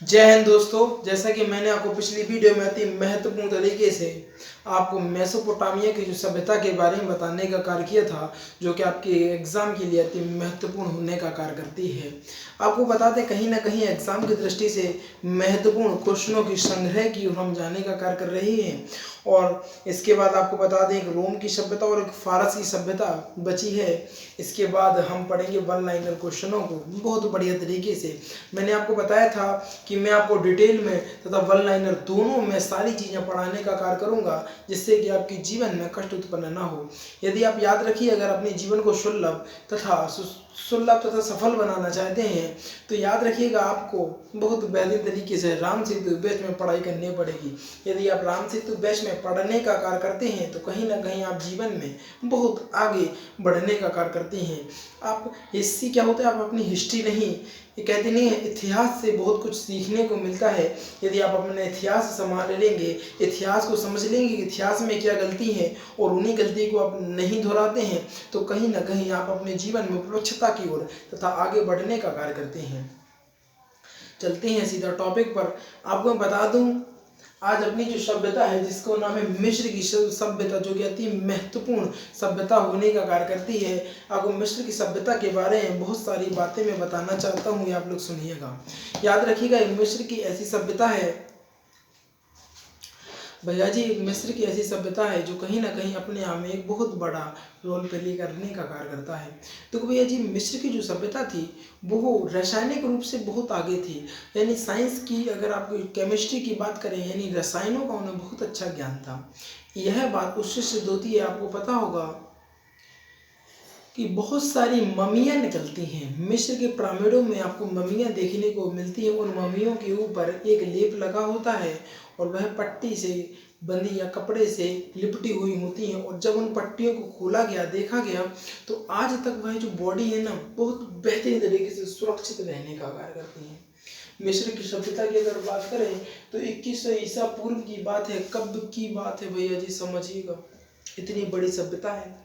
जय हिंद दोस्तों। जैसा कि मैंने आपको पिछली वीडियो में अति महत्वपूर्ण तरीके से आपको मेसोपोटामिया की जो सभ्यता के बारे में बताने का कार्य किया था, जो कि आपके एग्ज़ाम के लिए अति महत्वपूर्ण होने का कार्य करती है। आपको बता दें, कहीं ना कहीं एग्ज़ाम की दृष्टि से महत्वपूर्ण क्वेश्चनों की संग्रह की ओर हम जाने का कार्य कर रहे हैं। और इसके बाद आपको बता दें, एक रोम की सभ्यता और एक फारस की सभ्यता बची है। इसके बाद हम पढ़ेंगे वन लाइनर क्वेश्चनों को बहुत बढ़िया तरीके से। मैंने आपको बताया था कि मैं आपको डिटेल में तथा वन लाइनर दोनों में सारी चीज़ें पढ़ाने का कार्य करूंगा, जिससे कि आपके जीवन में कष्ट उत्पन्न ना हो। यदि आप याद रखिए, अगर अपने जीवन को सुलभ तथा सफल बनाना चाहते हैं तो याद रखिएगा, आपको बहुत बेहतरीन तरीके से राम सेतु बैच में पढ़ाई करनी पड़ेगी। यदि आप राम सेतु बैच में पढ़ने का कार्य करते हैं तो कहीं ना कहीं आप जीवन में बहुत आगे बढ़ने का कार्य करते हैं। आप इससे क्या होता है, आप अपनी हिस्ट्री नहीं, ये कहते नहीं है, इतिहास से बहुत कुछ सीखने को मिलता है। यदि आप अपने इतिहास संभाल लेंगे, इतिहास को समझ लेंगे कि इतिहास में क्या गलती है और उन्हीं गलती को आप नहीं दोहराते हैं, तो कहीं ना कहीं आप अपने जीवन में विपक्षता की ओर तथा आगे बढ़ने का कार्य करते हैं। चलते हैं सीधा टॉपिक पर। आपको मैं बता दूं, आज अपनी जो सभ्यता है जिसको नाम है मिस्र की सभ्यता, जो कि अति महत्वपूर्ण सभ्यता होने का कार्य करती है। आपको मिस्र की सभ्यता के बारे में बहुत सारी बातें मैं बताना चाहता हूँ, ये आप लोग सुनिएगा। याद रखिएगा, मिस्र की ऐसी सभ्यता है भैया जी, मिस्र की ऐसी सभ्यता है जो कहीं ना कहीं अपने आप में एक बहुत बड़ा रोल प्ले करने का कार्य करता है। तो भैया जी, मिस्र की जो सभ्यता थी वो रासायनिक रूप से बहुत आगे थी। यानी साइंस की, अगर आप केमिस्ट्री की बात करें, यानी रसायनों का उन्हें बहुत अच्छा ज्ञान था। यह बात उससे सिद्ध होती है, आपको पता होगा कि बहुत सारी ममियाँ निकलती हैं मिस्र के पिरामिडों में। आपको ममियाँ देखने को मिलती हैं। उन ममियों के ऊपर एक लेप लगा होता है और वह पट्टी से बंधी या कपड़े से लिपटी हुई होती हैं। और जब उन पट्टियों को खोला गया, देखा गया, तो आज तक वह जो बॉडी है ना, बहुत बेहतरीन तरीके से सुरक्षित रहने का कार्य करती है। मिस्र की सभ्यता की अगर बात करें तो 2100 ईसा पूर्व की बात है। कब की बात है भैया जी, समझिएगा। इतनी बड़ी सभ्यता है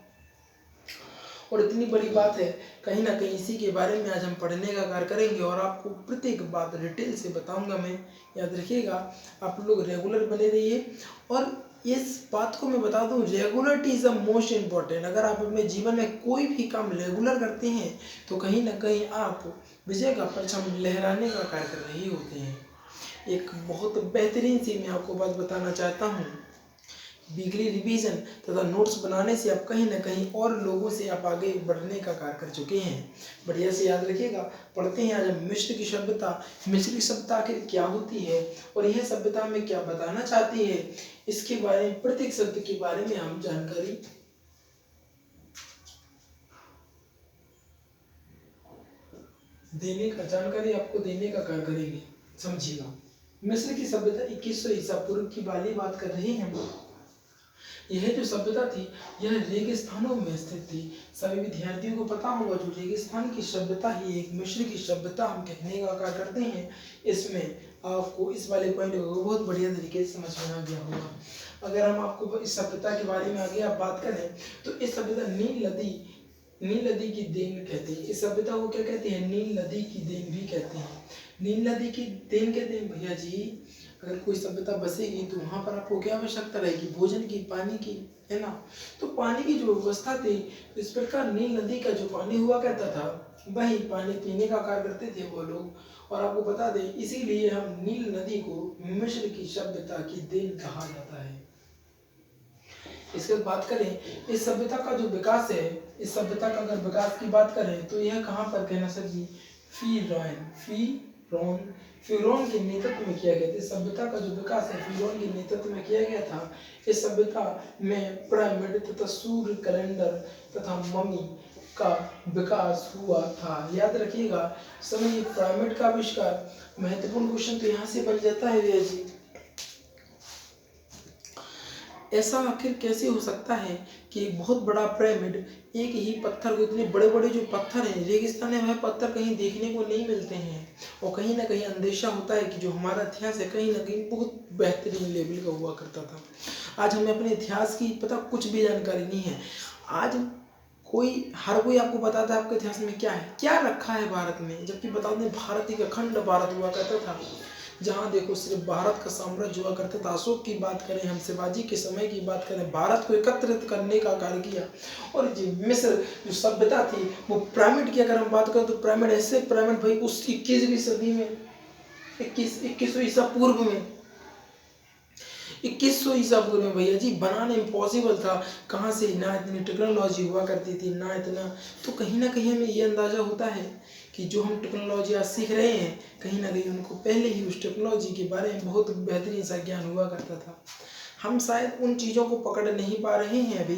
और इतनी बड़ी बात है, कहीं ना कहीं इसी के बारे में आज हम पढ़ने का कार्य करेंगे और आपको प्रत्येक बात डिटेल से बताऊंगा मैं। याद रखिएगा, आप लोग रेगुलर बने रहिए। और इस बात को मैं बता दूं, regularity is the most important. अगर आप अपने जीवन में कोई भी काम रेगुलर करते हैं तो कहीं ना कहीं आप विजय का परचम लहराने का कार्य कर रहे होते हैं। एक बहुत बेहतरीन सी मैं आपको बात बताना चाहता हूँ, वीकली रिवीजन तथा नोट्स बनाने से आप कहीं ना कहीं और लोगों से आप आगे बढ़ने का कार्य कर चुके हैं। बढ़िया से याद रखिएगा। पढ़ते हैं आज हम मिस्र की सभ्यता। मिस्र की सभ्यता आखिर क्या होती है और यह सभ्यता में क्या बताना चाहती है, इसके बारे में, प्रत्येक शब्द के बारे में हम जानकारी जानकारी आपको देने का कार्य करेंगे। समझिएगा, मिस्र की सभ्यता 2100 ईसा पूर्व की वाली बात कर रहे हैं। यह जो सभ्यता थी, यह रेगिस्तानों में स्थित थी। सभी विद्यार्थियों को पता होगा, जो रेगिस्तान की सभ्यता ही एक मिस्र की सभ्यता हम कहने का कार्य करते हैं। इसमें आपको इस वाले पॉइंट को बहुत बढ़िया तरीके से समझ में आ गया होगा। अगर हम आपको इस सभ्यता के बारे में आगे आप बात करें तो इस सभ्यता नील नदी की देन कहते हैं। इस सभ्यता को क्या कहते हैं? नील नदी की देन भी कहते हैं। नील नदी की देन कहते हैं भैया जी, अगर कोई सभ्यता बसेगी तो वहाँ पर आपको क्या आवश्यकता रहेगी? भोजन की, पानी की, है ना। तो पानी की जो व्यवस्था थी, इस प्रकार नील नदी का जो पानी हुआ करता था, वही पानी पीने का कार्य करते थे वो लोग। और आपको बता दें, इसीलिए हम नील नदी को मिस्र की सभ्यता की देन कहा जाता है। इसके बात करें, इस सभ्यता का जो विकास है, इस सभ्यता का अगर विकास की बात करें तो यह कहाँ पर कहना सर जी? फिरौन के नेतृत्व में किया गया था। इस सभ्यता का जो विकास है फिरौन के नेतृत्व में किया गया था। इस सभ्यता में पिरामिड तथा सूर्य कैलेंडर तथा मम्मी का विकास हुआ था। याद रखिएगा, समय पिरामिड का आविष्कार, महत्वपूर्ण क्वेश्चन तो यहाँ से बन जाता है भैया जी। ऐसा आखिर कैसे हो सकता है कि एक बहुत बड़ा पिरामिड एक ही पत्थर को, इतने बड़े बड़े जो पत्थर हैं, रेगिस्तान में वह पत्थर कहीं देखने को नहीं मिलते हैं। और कहीं ना कहीं अंदेशा होता है कि जो हमारा इतिहास है कहीं ना कहीं बहुत बेहतरीन लेवल का हुआ करता था। आज हमें अपने इतिहास की पता कुछ भी जानकारी नहीं है। आज हर कोई आपको बताता है आपके इतिहास में क्या है, क्या रखा है भारत में, जबकि बता दें भारत एक अखंड भारत हुआ करता था। जहाँ देखो सिर्फ भारत का साम्राज्य हुआ करता था। अशोक की बात करें, हम शिवाजी के समय की बात करें, भारत को एकत्रित करने का कार्य किया। और जो मिस्र जो सभ्यता थी वो पिरामिड की अगर हम बात करें तो पिरामिड ऐसे पिरामिड भाई उस 21वीं सदी में 2100 ईसा पूर्व में 2100 ईसा पूर्व में भैया जी बनाना इम्पॉसिबल था। कहाँ से, ना इतनी टेक्नोलॉजी हुआ करती थी ना इतना। तो कहीं ना कहीं हमें ये अंदाज़ा होता है कि जो हम टेक्नोलॉजी आज सीख रहे हैं कहीं ना कहीं उनको पहले ही उस टेक्नोलॉजी के बारे में बहुत बेहतरीन सा ज्ञान हुआ करता था। हम शायद उन चीज़ों को पकड़ नहीं पा रहे हैं अभी,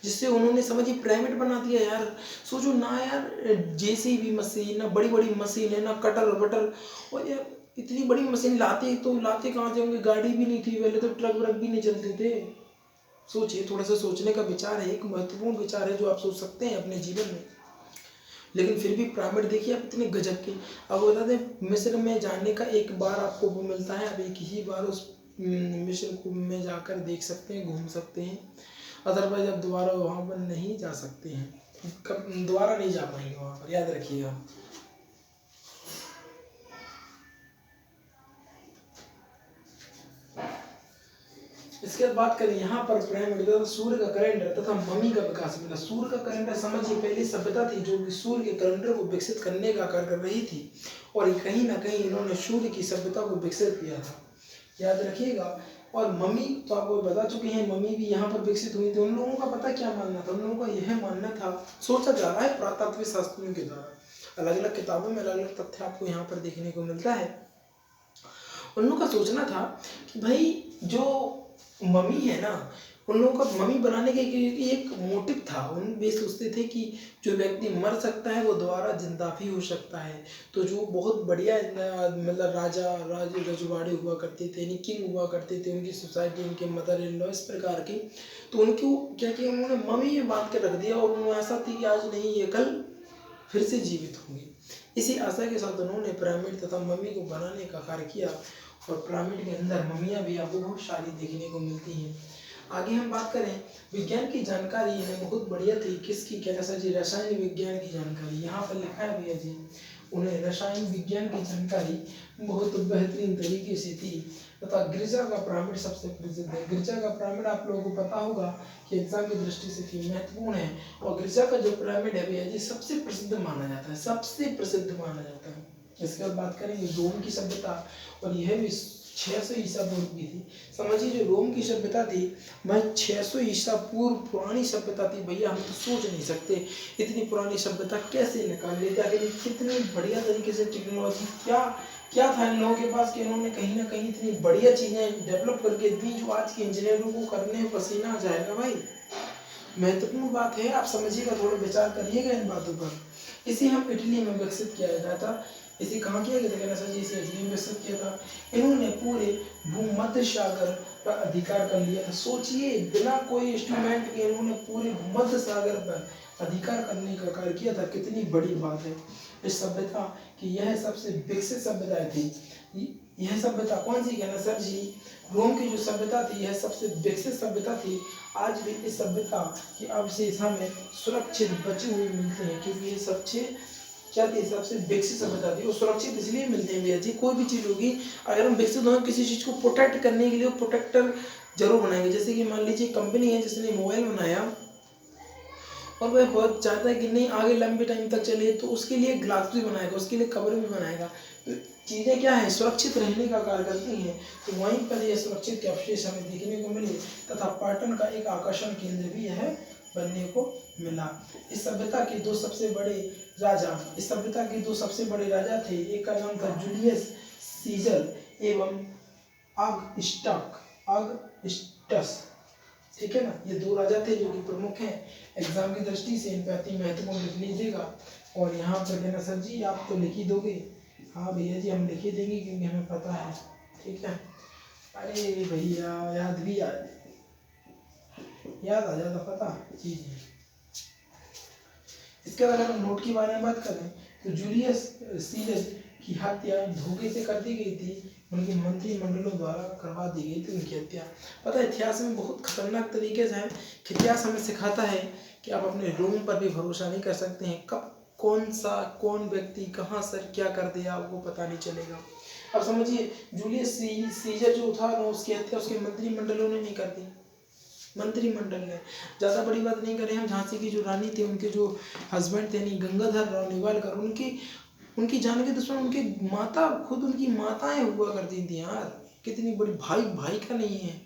जिससे उन्होंने समझिए पिरामिड बना दिया यार। सोचो ना यार, जेसीबी मशीन, ना बड़ी बड़ी मशीन है, ना कटर वटर। और यार इतनी बड़ी मशीन लाते तो लाते कहाँ से होंगे, गाड़ी भी नहीं थी पहले तो, ट्रक व्रक भी नहीं चलते थे। सोचिए, थोड़ा सा सोचने का विचार है, एक महत्वपूर्ण विचार है जो आप सोच सकते हैं अपने जीवन में। लेकिन फिर भी पिरामिड देखिए आप इतने गजब के। अब बता दें मिस्र में जाने का एक बार आपको वो मिलता है, आप एक ही बार उस मिस्र को में जाकर देख सकते हैं, घूम सकते हैं। अदरवाइज आप दोबारा वहाँ पर नहीं जा सकते हैं, कब दोबारा नहीं जा पाएंगे वहाँ पर, याद रखिएगा। इसके बाद बात करें यहाँ पर पिरामिड तथा सूर्य का कैलेंडर तथा मम्मी का विकास मिला। सूर्य का कैलेंडर समझिए पहली सभ्यता थी जो कि सूर्य के कैलेंडर को विकसित करने का कार्य कर रही थी, और कहीं ना कहीं इन्होंने सूर्य की सभ्यता को विकसित किया था, याद रखिएगा। और मम्मी तो आपको बता चुके हैं, मम्मी भी यहाँ पर विकसित हुई थी। उन लोगों का पता क्या मानना था, उन लोगों का यह मानना था, सोचा जा रहा है पुरातत्व शास्त्रियों के द्वारा, अलग अलग किताबों में अलग अलग तथ्य आपको यहाँ पर देखने को मिलता है। उन लोगों का सोचना था कि भाई जो मम्मी है ना, उन लोगों का मम्मी बनाने का एक मोटिव था। उन वे सोचते थे कि जो व्यक्ति मर सकता है वो दोबारा जिंदा भी हो सकता है। तो जो बहुत बढ़िया मतलब राजे रजवाड़े हुआ करते थे, यानी किंग हुआ करते थे, उनकी सोसाइटी, उनके मदर इन लॉ इस प्रकार के, तो उनको क्या किया उन्होंने मम्मी में बांध के रख दिया। और उन्हें ऐसा थी कि आज नहीं ये कल फिर से जीवित होंगे। इसी आशा के साथ उन्होंने पिरामिड तथा मम्मी को बनाने का कार्य किया। और पिरामिड के अंदर मम्मियाँ भी आपको बहुत सारी देखने को मिलती हैं। आगे हम बात करें विज्ञान की जानकारी है बहुत बढ़िया थी। किसकी, कहना सर जी, रसायन विज्ञान की जानकारी। यहाँ पर लिखा है भैया जी, उन्हें रसायन विज्ञान की जानकारी बहुत बेहतरीन तरीके से थी। तथा गिरजा का पिरामिड सबसे प्रसिद्ध है। गिरजा का पिरामिड आप लोगों को पता होगा कि एग्जाम की दृष्टि से भी महत्वपूर्ण है। और गिरजा का जो पिरामिड है भैया जी सबसे प्रसिद्ध माना जाता है, सबसे प्रसिद्ध माना जाता है। इसके बाद बात करेंगे रोम की सभ्यता, और यह भी 600 ईसा पूर्व की थी। समझिए जो रोम की सभ्यता थी वह 600 ईसा पूर्व पुरानी सभ्यता थी। भैया हम तो सोच नहीं सकते इतनी पुरानी सभ्यता कैसे निकाल ली, आखिर कितनी बढ़िया तरीके से टेक्नोलॉजी, क्या क्या था इन लोगों के पास कि इन्होंने कहीं ना कहीं इतनी बढ़िया चीज़ें डेवलप करके दी जो आज के इंजीनियरों को करने में पसीना आ जाएगा। भाई महत्वपूर्ण बात है, आप समझिएगा, थोड़ा विचार करिएगा इन बातों पर। इसे हम इटली में विकसित किया गया था। इसे कहाँ किया गया था, कहना सर जी इसे इटली में विकसित किया था। इन्होंने पूरे भूमध्य सागर का अधिकार कर लिया था। सोचिए बिना कोई इंस्ट्रूमेंट के इन्होंने पूरे भूमध्य सागर पर अधिकार करने का कार्य किया था, कितनी बड़ी बात है इस सभ्यता की। यह सबसे विकसित सभ्यता थी। यह सभ्यता कौन सी, कहना सर जी, रोम की जो सभ्यता थी यह सबसे विकसित सभ्यता थी। आज भी इस सभ्यता के अवशेष हमें सुरक्षित बचे हुए मिलते हैं, क्योंकि ये सबसे क्या थी, सबसे विकसित सभ्यता थी। और सुरक्षित इसलिए मिलते हैं भैया जी, कोई भी चीज़ होगी अगर हम विकसित हों किसी चीज़ को प्रोटेक्ट करने के लिए प्रोटेक्टर जरूर बनाएंगे। जैसे कि मान लीजिए कंपनी है जिसने मोबाइल बनाया और वह बहुत चाहता है कि नहीं आगे लंबे टाइम तक चले, तो उसके लिए ग्लास भी बनाएगा, उसके लिए कवर भी बनाएगा। चीज़ें क्या है, सुरक्षित रहने का कार्य करती हैं। तो वहीं पर यह सुरक्षित के अवशेष हमें देखने को मिले तथा पर्यटन का एक आकर्षण केंद्र भी यह बनने को मिला। इस सभ्यता के दो सबसे बड़े राजा, इस सभ्यता के दो सबसे बड़े राजा थे। एक का नाम था जूलियस सीजर एवं अगस्टस, ठीक है ना। ये दो राजा थे जो कि प्रमुख हैं। एग्जाम की दृष्टि से इन पे अति महत्वपूर्ण लिख लीजिएगा। और यहाँ पर कहना सर जी आप तो लिख ही दोगे, हाँ भैया जी हम लिख ही देंगे क्योंकि हमें पता है, ठीक है। अरे भैया याद भी याद आ जाता पता चीज है। इसके बाद अगर हम नोट के बारे में बात करें तो जूलियस सीजर की हत्या धोखे से कर दी गई थी। उनके मंत्रिमंडलों द्वारा करवा दी गई थी उनकी हत्या। पता है इतिहास में बहुत खतरनाक तरीके से है। इतिहास हमें सिखाता है कि आप अपने रोम पर भी भरोसा नहीं कर सकते हैं। कब कौन व्यक्ति कहाँ सर क्या कर दिया आपको पता नहीं चलेगा। अब समझिए जूलियस सीजर जो था ना, उसकी हत्या उसके मंत्रिमंडलों ने नहीं कर दी, मंत्रिमंडल ने। ज़्यादा बड़ी बात नहीं करें हम, झांसी की जो रानी थी, उनके जो हस्बैंड थे नहीं गंगाधर राव नेवालकर, उनकी जान के दुश्मन उनकी माता, खुद उनकी माताएं हुआ करती थी यार। कितनी बड़ी, भाई भाई का नहीं है।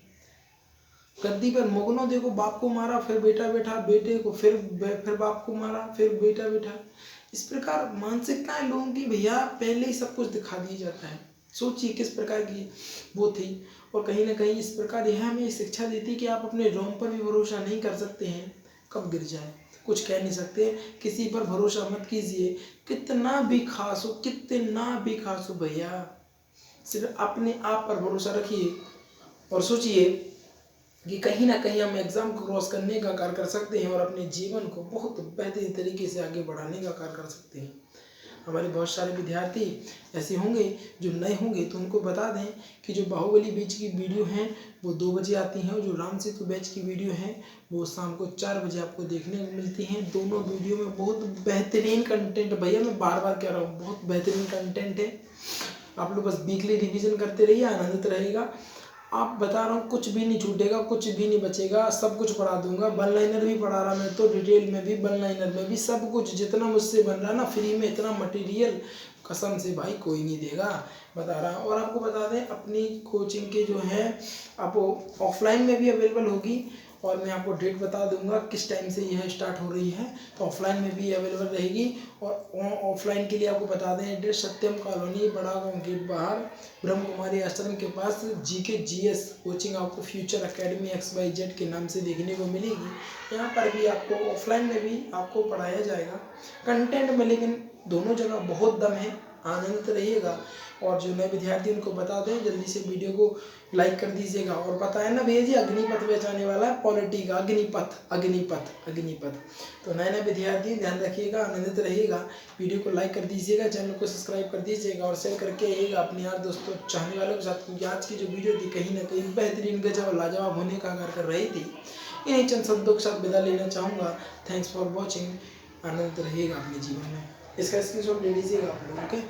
गद्दी पर मुगलों देखो, बाप को मारा फिर बेटा बैठा, बेटे को फिर बाप को मारा फिर बेटा बैठा। इस प्रकार मानसिकताएं लोगों की भैया पहले ही सब कुछ दिखा दिया जाता है। सोचिए किस प्रकार की वो थी। और कहीं ना कहीं इस प्रकार यह हमें शिक्षा देती कि आप अपने रोम पर भी भरोसा नहीं कर सकते हैं, कब गिर जाए कुछ कह नहीं सकते। किसी पर भरोसा मत कीजिए, कितना भी खास हो, कितना भी खास हो भैया, सिर्फ अपने आप पर भरोसा रखिए और सोचिए कि कहीं ना कहीं हम एग्ज़ाम को क्रॉस करने का कार्य कर सकते हैं और अपने जीवन को बहुत बेहतरीन तरीके से आगे बढ़ाने का कार्य कर सकते हैं। हमारे बहुत सारे विद्यार्थी ऐसे होंगे जो नए होंगे, तो उनको बता दें कि जो बाहुबली बैच की वीडियो हैं वो 2 बजे आती हैं और जो राम सेतु बैच की वीडियो हैं वो शाम को 4 बजे आपको देखने को मिलती हैं। दोनों वीडियो में बहुत बेहतरीन कंटेंट, भैया मैं बार बार कह रहा हूँ, बहुत बेहतरीन कंटेंट है। आप लोग बस वीकली रिवीजन करते रहिए, आनंदित रहेगा। आप बता रहा हूँ कुछ भी नहीं छूटेगा, कुछ भी नहीं बचेगा, सब कुछ पढ़ा दूंगा। वन लाइनर भी पढ़ा रहा मैं तो, डिटेल में भी, वन लाइनर में भी, सब कुछ जितना मुझसे बन रहा है ना फ्री में, इतना मटेरियल कसम से भाई कोई नहीं देगा, बता रहा हूँ। और आपको बता दें अपनी कोचिंग के जो है आप ऑफलाइन में भी अवेलेबल होगी और मैं आपको डेट बता दूंगा किस टाइम से यह स्टार्ट हो रही है, तो ऑफलाइन में भी अवेलेबल रहेगी। और ऑफलाइन के लिए आपको बता दें एड्रेस सत्यम कॉलोनी, बड़ा गाँव गेट बाहर, ब्रह्म कुमारी आश्रम के पास, GK GS कोचिंग आपको फ्यूचर एकेडमी XYZ के नाम से देखने को मिलेगी। यहाँ पर भी आपको ऑफलाइन में भी आपको पढ़ाया जाएगा कंटेंट में, लेकिन दोनों जगह बहुत दम है, आनंदित रहिएगा। और जो नए विद्यार्थी उनको बता दें जल्दी से वीडियो को लाइक कर दीजिएगा। और पता है ना भैया जी, अग्निपथ बैच आने वाला है, पॉलिटी का, अग्निपथ। तो नए नए विद्यार्थी ध्यान रखिएगा, आनंदित रहिएगा। वीडियो को लाइक कर दीजिएगा, चैनल को सब्सक्राइब कर दीजिएगा और शेयर करके आइएगा अपने यार दोस्तों चाहने वालों के साथ, क्योंकि आज की जो वीडियो थी कहीं ना कहीं बेहतरीन गजब लाजवाब होने का कार्य कर रही थी। इन्हीं चंद शब्दों के साथ विदा लेना चाहूँगा। थैंक्स फॉर वॉचिंग, आनंदित रहिएगा अपने जीवन में। इसका स्क्रीनशॉट ले लीजिएगा आप लोग, ओके।